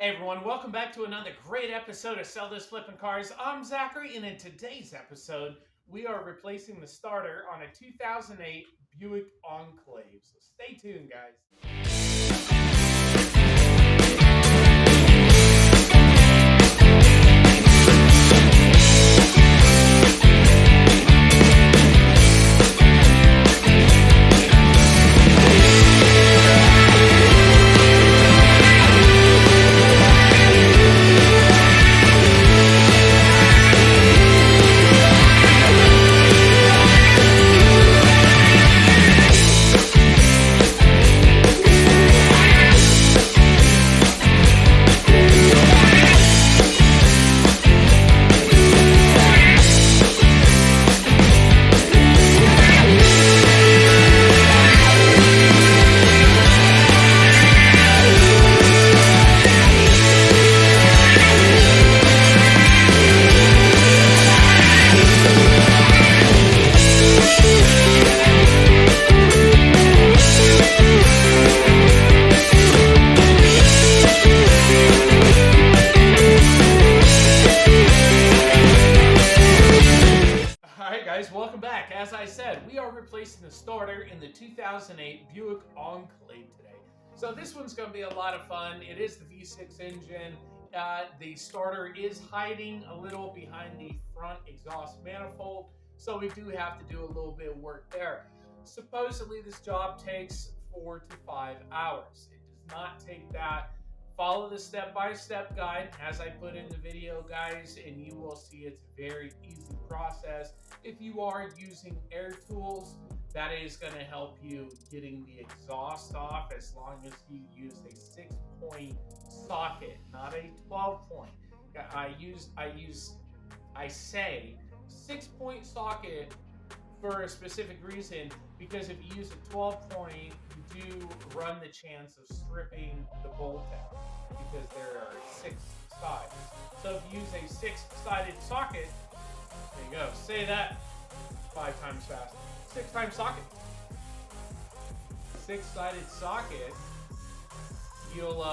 Hey everyone, welcome back to another great episode of Sell Those Flipping Cars. I'm Zachary, and in today's episode, we are replacing the starter on a 2008 Buick Enclave. So stay tuned, guys. Welcome back. As I said, we are replacing the starter in the 2008 Buick Enclave today. So this one's going to be a lot of fun. It is the V6 engine. The starter is hiding a little behind the front exhaust manifold, so we do have to do a little bit of work there. Supposedly this job takes 4 to 5 hours. It does not take that. Follow the step-by-step guide as I put in the video, guys, and you will see it's a very easy process. If you are using air tools, that is going to help you getting the exhaust off as long as you use a 6-point socket, not a 12-point. I say 6-point socket for a specific reason, because if you use a 12-point, you do run the chance of stripping the bolt out because there are 6 sides. So if you use a 6-sided socket, there you go. Say that 5 times fast. 6-time socket. 6-sided socket, you'll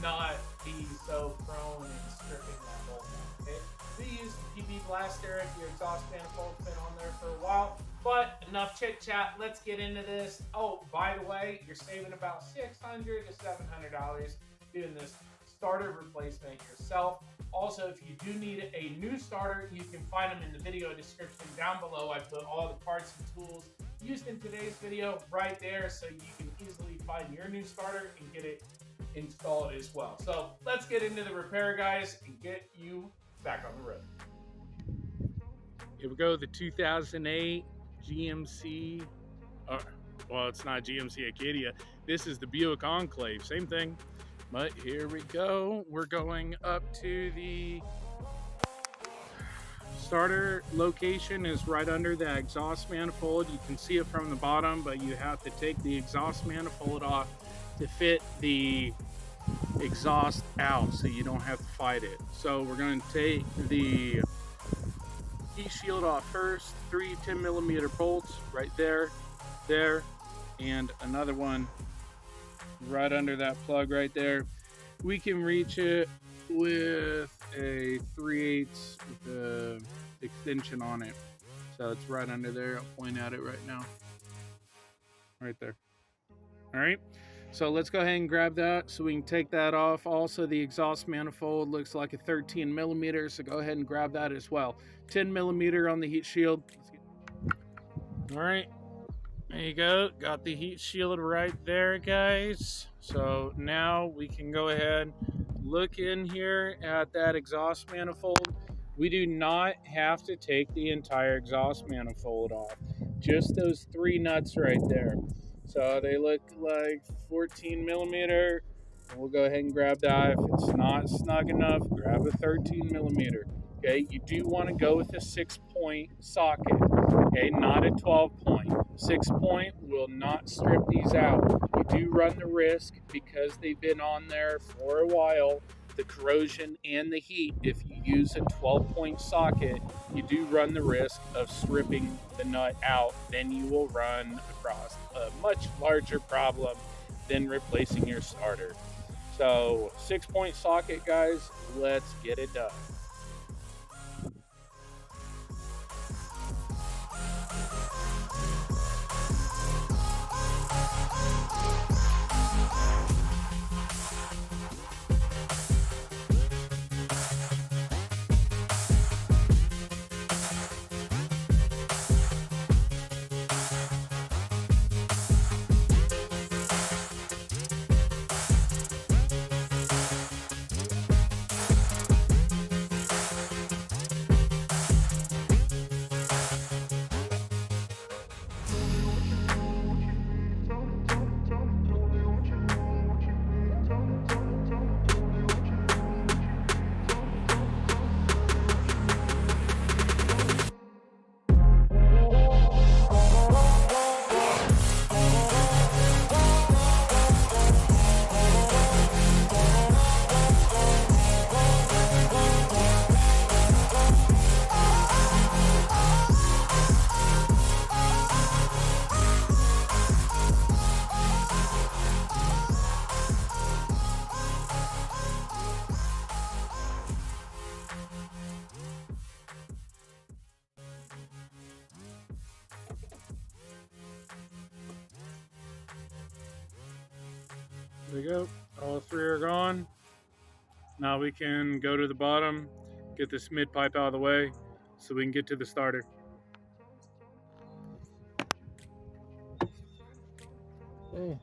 not be so prone in stripping that bolt out. Okay? We use the PB blaster if your exhaust manifold's been on there for a while. But enough chit chat. Let's get into this. Oh, by the way, you're saving about $600 to $700 doing this starter replacement yourself. Also, if you do need a new starter, you can find them in the video description down below. I put all the parts and tools used in today's video right there, so you can easily find your new starter and get it installed as well. So let's get into the repair, guys, and get you back on the road. Here we go, the 2008 GMC, well, it's not GMC Acadia. This is the Buick Enclave, same thing. But here we go. We're going up to the starter location is right under the exhaust manifold. You can see it from the bottom, but you have to take the exhaust manifold off to fit the exhaust out so you don't have to fight it. So we're going to take the heat shield off first. 3 10mm bolts right there, and another one right under that plug right there. We can reach it with a 3/8 with the extension on it. So it's right under there. I'll point at it right now. Right there. All right. So let's go ahead and grab that so we can take that off. Also, the exhaust manifold looks like a 13mm, so go ahead and grab that as well. 10mm on the heat shield. All right. There you go. Got the heat shield right there, guys. So now we can go ahead, look in here at that exhaust manifold. We do not have to take the entire exhaust manifold off. Just those 3 nuts right there. So they look like 14mm. We'll go ahead and grab that. If it's not snug enough, grab a 13mm. Okay, you do want to go with a 6-point socket. Okay, not a 12-point. 6-point will not strip these out. You do run the risk, because they've been on there for a while, the corrosion and the heat. If you use a 12-point socket, you do run the risk of stripping the nut out. Then you will run across a much larger problem than replacing your starter. So 6-point socket, guys, let's get it done. There we go. All three are gone. Now we can go to the bottom, get this mid pipe out of the way so we can get to the starter. Okay.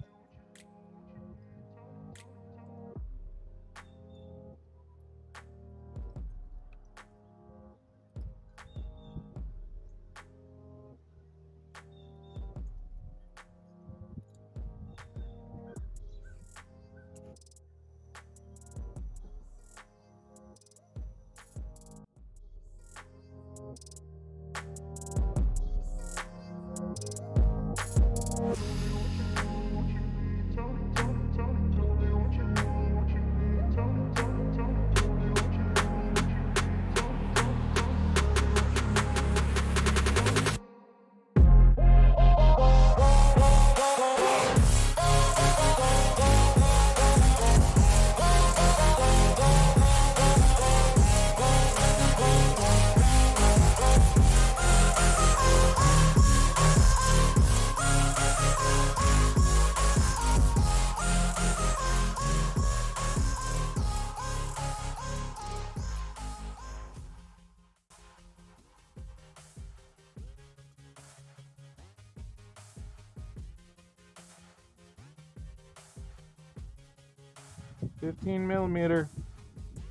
$15mm.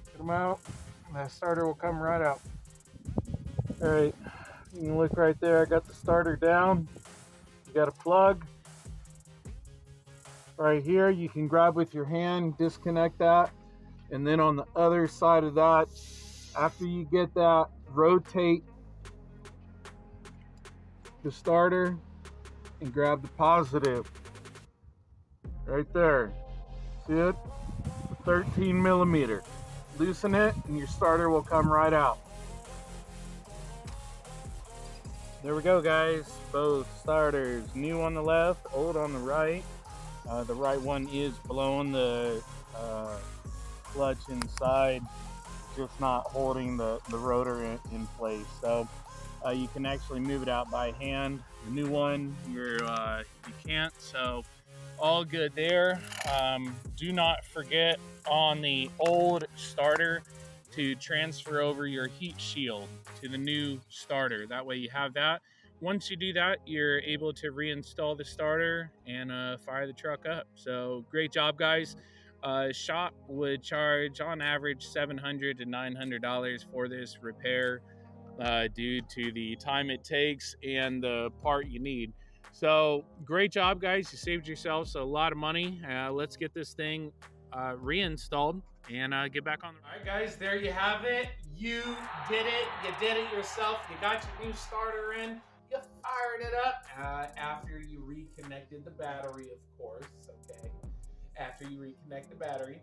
Get them out. That starter will come right out. All right, you can look right there. I got the starter down. You got a plug right here. You can grab with your hand, disconnect that, and then on the other side of that, after you get that, rotate the starter and grab the positive right there. See it? 13mm. Loosen it and your starter will come right out. There we go, guys. Both starters, new on the left, old on the right. The right one is blowing the clutch inside, just not holding the rotor in place. So you can actually move it out by hand. The new one, you can't. So all good there. Do not forget on the old starter to transfer over your heat shield to the new starter. That way you have that. Once you do that, you're able to reinstall the starter and fire the truck up. So great job, guys. Shop would charge on average $700 to $900 for this repair due to the time it takes and the part you need. So great job, guys. You saved yourselves a lot of money. Let's get this thing reinstalled and get back on the... All right, guys, there you have it. You did it. You did it yourself. You got your new starter in. You fired it up after you reconnected the battery, of course. Okay, after you reconnect the battery,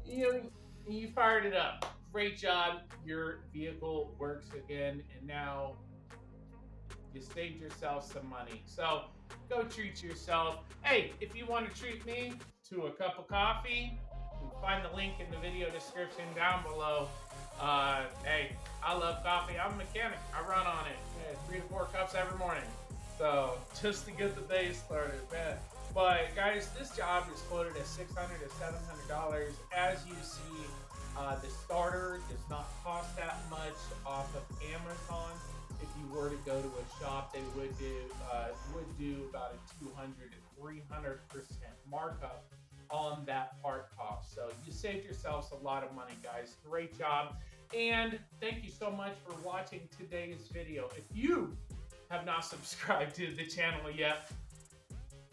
you fired it up. Great job. Your vehicle works again, and now you saved yourself some money. So go treat yourself. Hey, if you want to treat me to a cup of coffee, find the link in the video description down below. Hey, I love coffee. I'm a mechanic. I run on it. Yeah, 3 to 4 cups every morning. So just to get the day started, man. But guys, this job is quoted at $600 to $700. As you see, the starter does not cost that much off of Amazon. If you were to go to a shop, they would do about a 200 to 300% markup on that part cost. So you saved yourselves a lot of money, guys. Great job. And thank you so much for watching today's video. If you have not subscribed to the channel yet,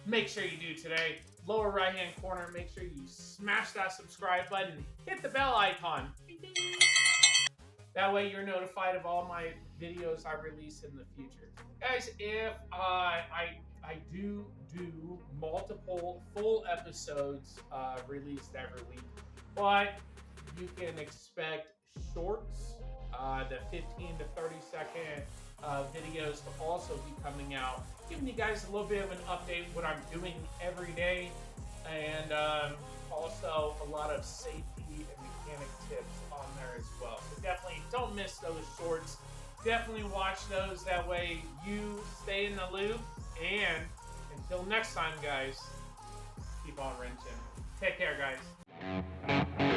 make sure you do today. Lower right hand corner, make sure you smash that subscribe button, hit the bell icon. That way you're notified of all my videos I release in the future. Guys, if I do multiple full episodes released every week, but you can expect shorts, the 15 to 30 second videos to also be coming out, giving you guys a little bit of an update what I'm doing every day, and also a lot of safety and mechanic tips on there as well. So definitely don't miss those shorts. Definitely watch those. That way you stay in the loop. And until next time, guys, keep on wrenching. Take care, guys.